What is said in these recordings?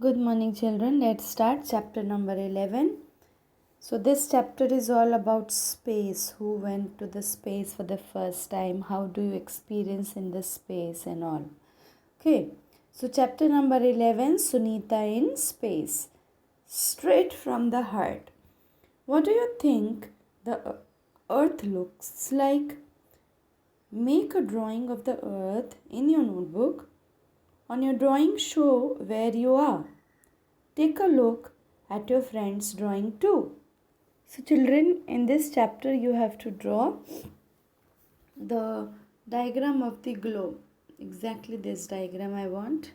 Good morning, children. Let's start chapter number 11. So, this chapter is all about space. Who went to the space for the first time? How do you experience in the space and all? Okay. So, chapter number 11, Sunita in Space. Straight from the heart. What do you think the earth looks like? Make a drawing of the earth in your notebook. On your drawing, show where you are. Take a look at your friend's drawing too. So, children, in this chapter, you have to draw the diagram of the globe. Exactly this diagram I want.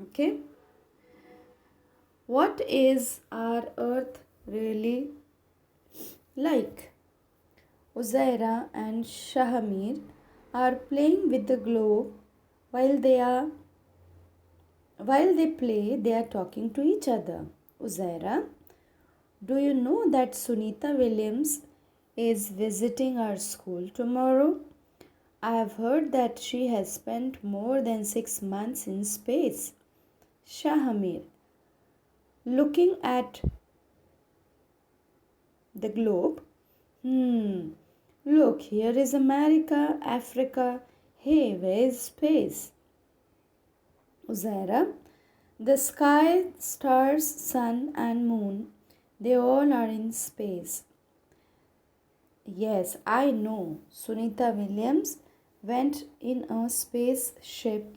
Okay. What is our earth really like? Uzaira and Shahamir are playing with the globe while they play, they are talking to each other. Uzaira, do you know that Sunita Williams is visiting our school tomorrow? I have heard that she has spent more than 6 months in space. Shahamir, looking at the globe. Look, here is America, Africa. Hey, where is space? Uzaira, the sky, stars, sun, and moon, they all are in space. Yes, I know. Sunita Williams went in a spaceship.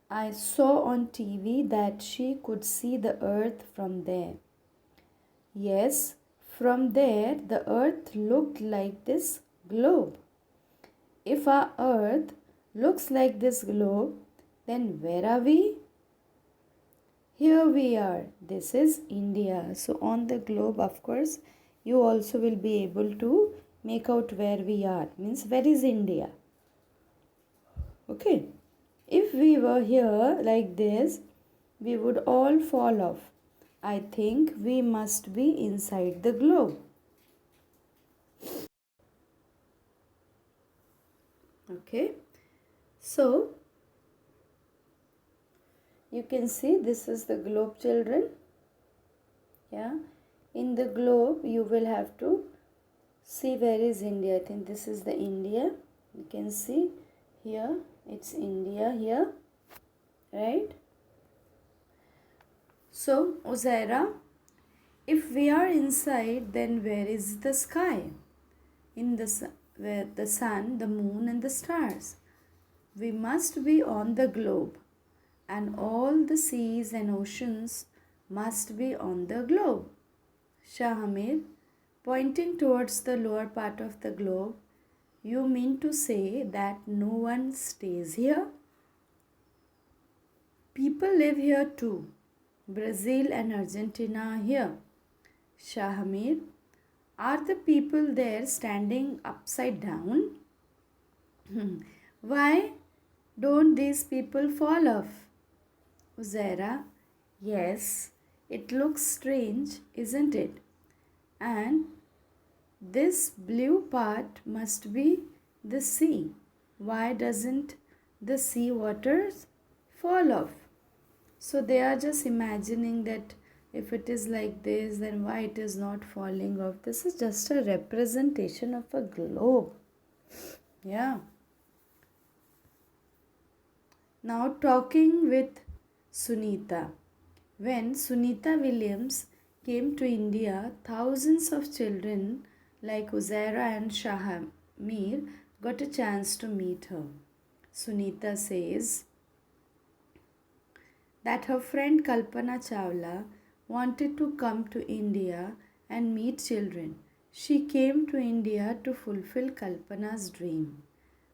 I saw on TV that she could see the earth from there. Yes, from there the earth looked like this globe. If our earth looks like this globe, then where are we? Here we are. This is India. So on the globe, of course, you also will be able to make out where we are. Means where is India? Okay. If we were here like this, we would all fall off. I think we must be inside the globe. Okay. So you can see this is the globe, children. Yeah. In the globe, you will have to see where is India. I think this is the India. You can see here it's India here, right? So, Uzaira, if we are inside, then where is the sky? In the where the sun, the moon, and the stars. We must be on the globe, and all the seas and oceans must be on the globe. Shahamir, pointing towards the lower part of the globe, you mean to say that no one stays here? People live here too. Brazil and Argentina are here. Shahamir, are the people there standing upside down? Why don't these people fall off? Uzaira, yes, it looks strange, isn't it? And this blue part must be the sea. Why doesn't the sea waters fall off? So they are just imagining that if it is like this, then why it is not falling off. This is just a representation of a globe. Yeah. Now talking with Sunita. When Sunita Williams came to India, thousands of children like Uzaira and Shahamir got a chance to meet her. Sunita says that her friend Kalpana Chawla wanted to come to India and meet children. She came to India to fulfill Kalpana's dream.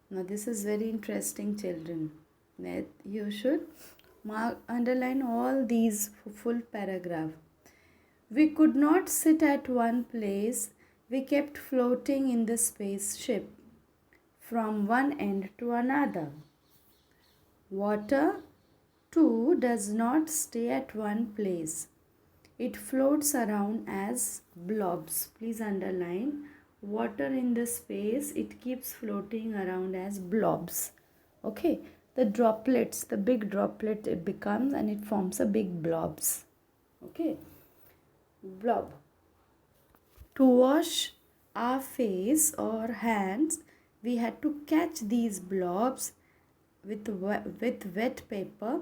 Now this is very interesting, children. You should underline all these full paragraph. We could not sit at one place. We kept floating in the spaceship from one end to another. Water too does not stay at one place. It floats around as blobs. Please underline water in the space. It keeps floating around as blobs. Okay. the droplets, the big droplet it becomes, and it forms a big blobs. Okay, blob. To wash our face or hands, we had to catch these blobs with wet paper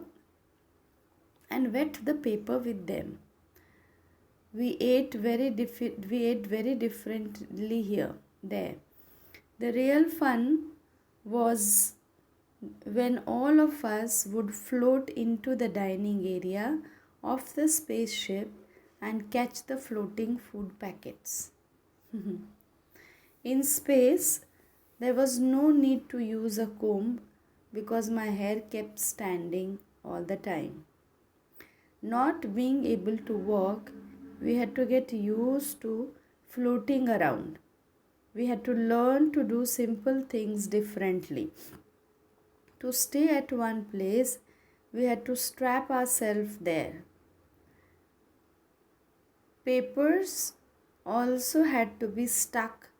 and wet the paper with them. We ate very differently here. There, the real fun was when all of us would float into the dining area of the spaceship and catch the floating food packets. In space, there was no need to use a comb because my hair kept standing all the time. Not being able to walk, we had to get used to floating around. We had to learn to do simple things differently. To stay at one place, we had to strap ourselves there. Papers also had to be stuck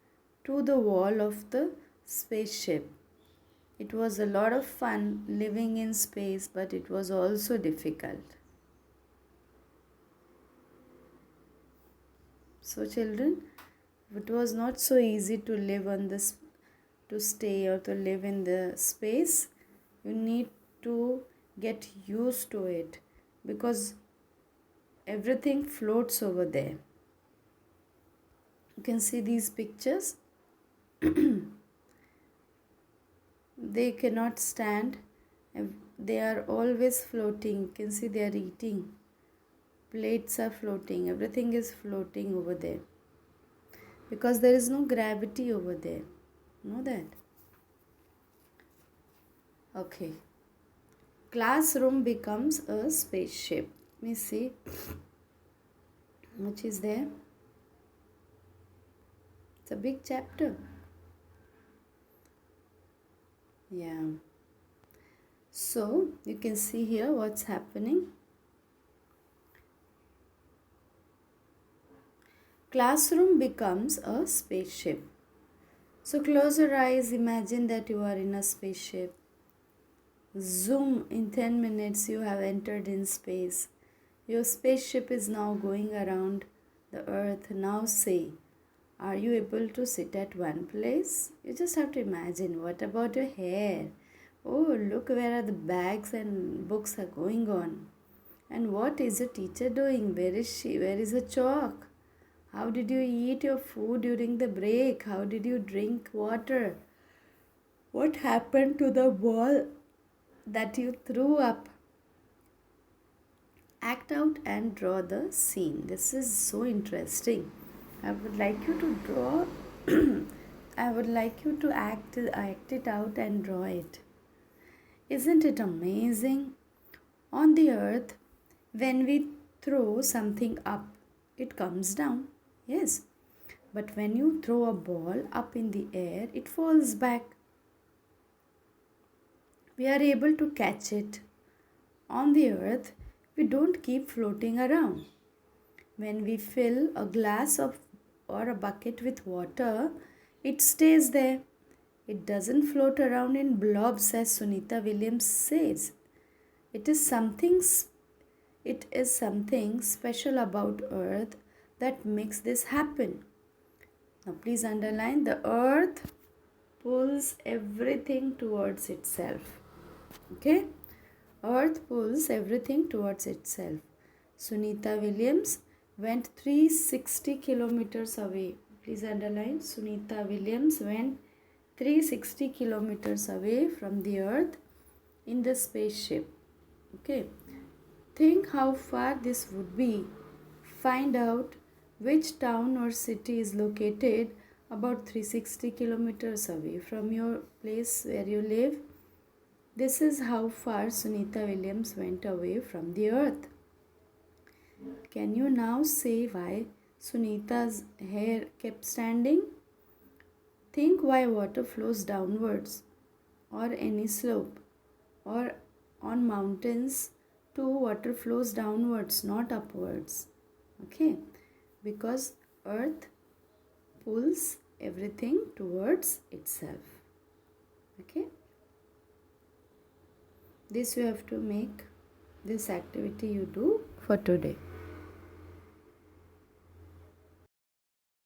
to the wall of the spaceship. It was a lot of fun living in space, but it was also difficult. So children, it was not so easy to live on this, to stay or to live in the space. You need to get used to it because everything floats over there. You can see these pictures. They cannot stand. They are always floating. You can see they are eating. Plates are floating. Everything is floating over there. Because there is no gravity over there. Know that? Okay. Classroom becomes a spaceship. Let me see. Which is there? It's a big chapter. Yeah. So you can see here what's happening. Classroom becomes a spaceship. So close your eyes, imagine that you are in a spaceship. Zoom, in 10 minutes you have entered in space. Your spaceship is now going around the earth. Now say, are you able to sit at one place? You just have to imagine. What about your hair? Oh, look where are the bags and books are going on. And what is your teacher doing? Where is she? Where is the chalk? How did you eat your food during the break? How did you drink water? What happened to the ball that you threw up? Act out and draw the scene. This is so interesting. I would like you to draw. I would like you to act it out and draw it. Isn't it amazing? On the earth, when we throw something up, it comes down. Yes. But when you throw a ball up in the air, it falls back. We are able to catch it. On the earth, we don't keep floating around. When we fill a glass or a bucket with water, it stays there. It doesn't float around in blobs, as Sunita Williams says. It is something special about earth that makes this happen. Now please underline, the earth pulls everything towards itself. Okay? Earth pulls everything towards itself. Sunita Williams went 360 kilometers away. Please underline, Sunita Williams went 360 kilometers away from the earth in the spaceship. Okay? Think how far this would be. Find out which town or city is located about 360 kilometers away from your place where you live. This is how far Sunita Williams went away from the earth. Can you now say why Sunita's hair kept standing? Think why water flows downwards or any slope, or on mountains too water flows downwards, not upwards. Okay? Because earth pulls everything towards itself. Okay? This you have to make, this activity you do for today.